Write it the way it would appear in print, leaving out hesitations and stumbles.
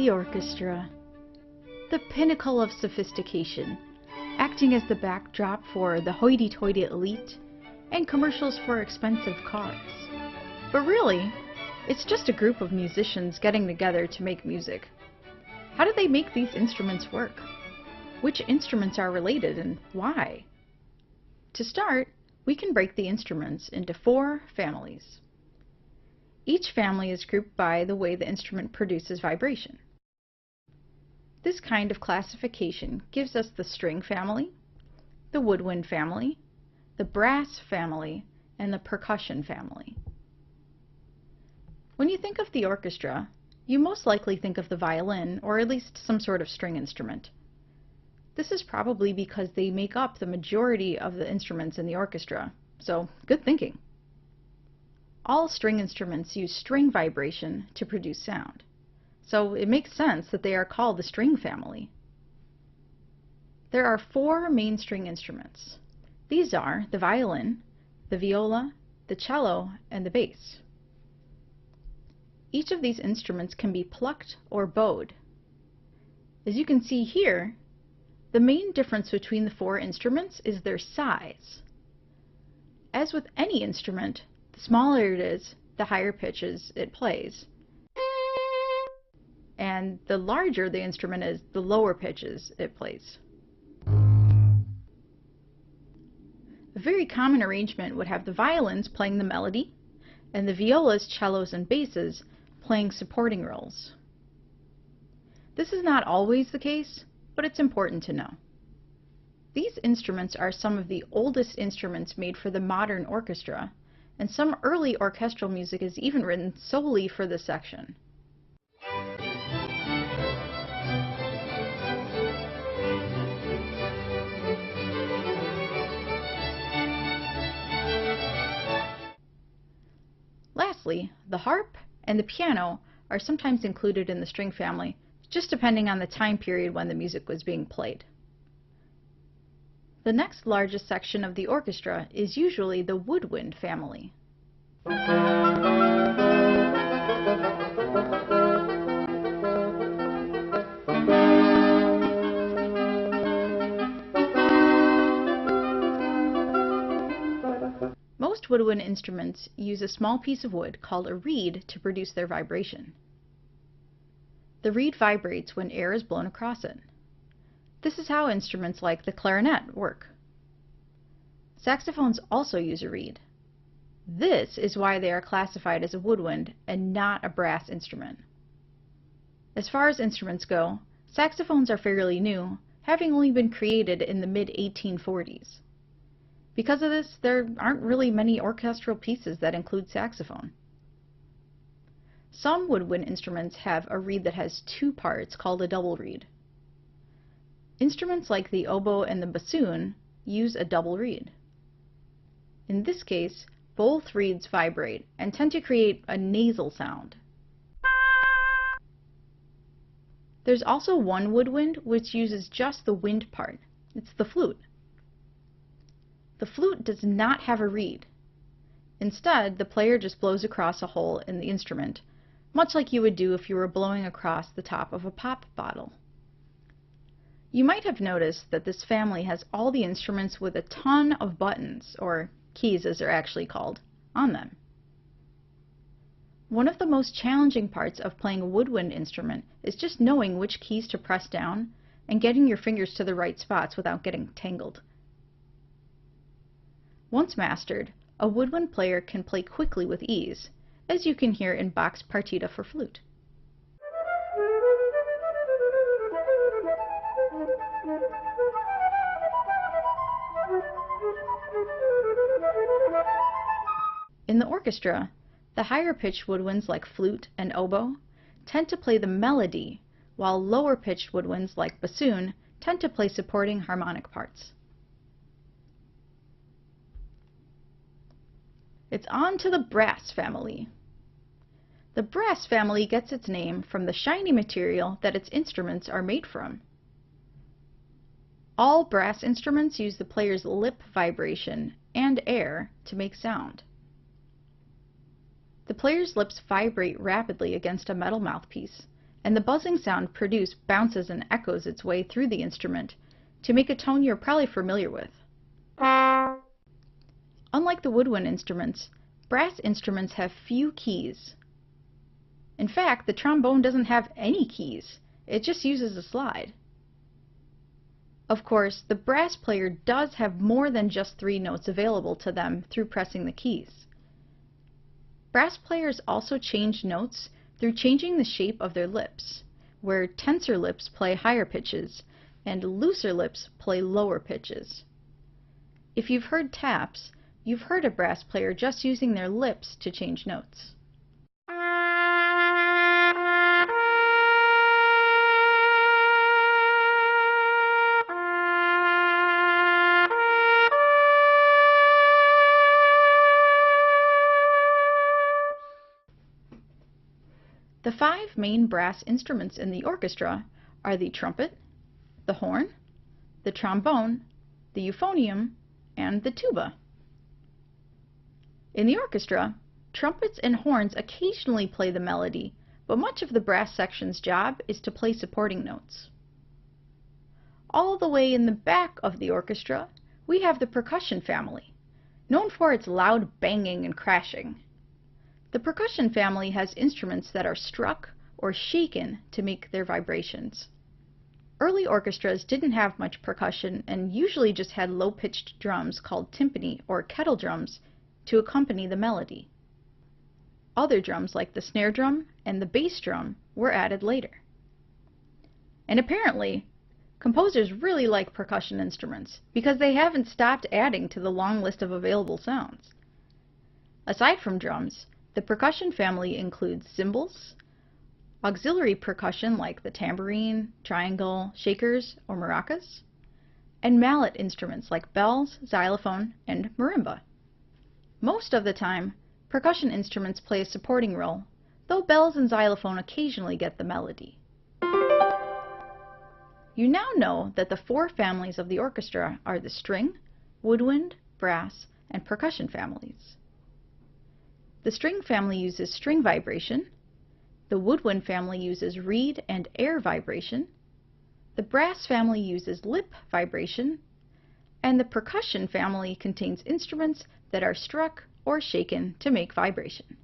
The orchestra, the pinnacle of sophistication, acting as the backdrop for the hoity-toity elite and commercials for expensive cars. But really, it's just a group of musicians getting together to make music. How do they make these instruments work? Which instruments are related and why? To start, we can break the instruments into 4 families. Each family is grouped by the way the instrument produces vibration. This kind of classification gives us the string family, the woodwind family, the brass family, and the percussion family. When you think of the orchestra, you most likely think of the violin, or at least some sort of string instrument. This is probably because they make up the majority of the instruments in the orchestra, so good thinking. All string instruments use string vibration to produce sound, so it makes sense that they are called the string family. There are 4 main string instruments. These are the violin, the viola, the cello, and the bass. Each of these instruments can be plucked or bowed. As you can see here, the main difference between the 4 instruments is their size. As with any instrument, the smaller it is, the higher pitches it plays. And the larger the instrument is, the lower pitches it plays. A very common arrangement would have the violins playing the melody, and the violas, cellos, and basses playing supporting roles. This is not always the case, but it's important to know. These instruments are some of the oldest instruments made for the modern orchestra, and some early orchestral music is even written solely for this section. Lastly, the harp and the piano are sometimes included in the string family, just depending on the time period when the music was being played. The next largest section of the orchestra is usually the woodwind family. Most woodwind instruments use a small piece of wood called a reed to produce their vibration. The reed vibrates when air is blown across it. This is how instruments like the clarinet work. Saxophones also use a reed. This is why they are classified as a woodwind and not a brass instrument. As far as instruments go, saxophones are fairly new, having only been created in the mid-1840s. Because of this, there aren't really many orchestral pieces that include saxophone. Some woodwind instruments have a reed that has 2 parts called a double reed. Instruments like the oboe and the bassoon use a double reed. In this case, both reeds vibrate and tend to create a nasal sound. There's also one woodwind which uses just the wind part. It's the flute. The flute does not have a reed. Instead, the player just blows across a hole in the instrument, much like you would do if you were blowing across the top of a pop bottle. You might have noticed that this family has all the instruments with a ton of buttons, or keys as they're actually called, on them. One of the most challenging parts of playing a woodwind instrument is just knowing which keys to press down and getting your fingers to the right spots without getting tangled. Once mastered, a woodwind player can play quickly with ease, as you can hear in Bach's Partita for Flute. In the orchestra, the higher-pitched woodwinds like flute and oboe tend to play the melody, while lower-pitched woodwinds like bassoon tend to play supporting harmonic parts. It's on to the brass family. The brass family gets its name from the shiny material that its instruments are made from. All brass instruments use the player's lip vibration and air to make sound. The player's lips vibrate rapidly against a metal mouthpiece, and the buzzing sound produced bounces and echoes its way through the instrument to make a tone you're probably familiar with. Unlike the woodwind instruments, brass instruments have few keys. In fact, the trombone doesn't have any keys. It just uses a slide. Of course, the brass player does have more than just 3 notes available to them through pressing the keys. Brass players also change notes through changing the shape of their lips, where tenser lips play higher pitches and looser lips play lower pitches. If you've heard taps, you've heard a brass player just using their lips to change notes. The 5 main brass instruments in the orchestra are the trumpet, the horn, the trombone, the euphonium, and the tuba. In the orchestra, trumpets and horns occasionally play the melody, but much of the brass section's job is to play supporting notes. All the way in the back of the orchestra, we have the percussion family, known for its loud banging and crashing. The percussion family has instruments that are struck or shaken to make their vibrations. Early orchestras didn't have much percussion and usually just had low-pitched drums called timpani or kettle drums to accompany the melody. Other drums like the snare drum and the bass drum were added later. And apparently, composers really like percussion instruments because they haven't stopped adding to the long list of available sounds. Aside from drums, the percussion family includes cymbals, auxiliary percussion like the tambourine, triangle, shakers, or maracas, and mallet instruments like bells, xylophone, and marimba. Most of the time, percussion instruments play a supporting role, though bells and xylophone occasionally get the melody. You now know that the 4 families of the orchestra are the string, woodwind, brass, and percussion families. The string family uses string vibration, the woodwind family uses reed and air vibration, the brass family uses lip vibration, and the percussion family contains instruments that are struck or shaken to make vibration.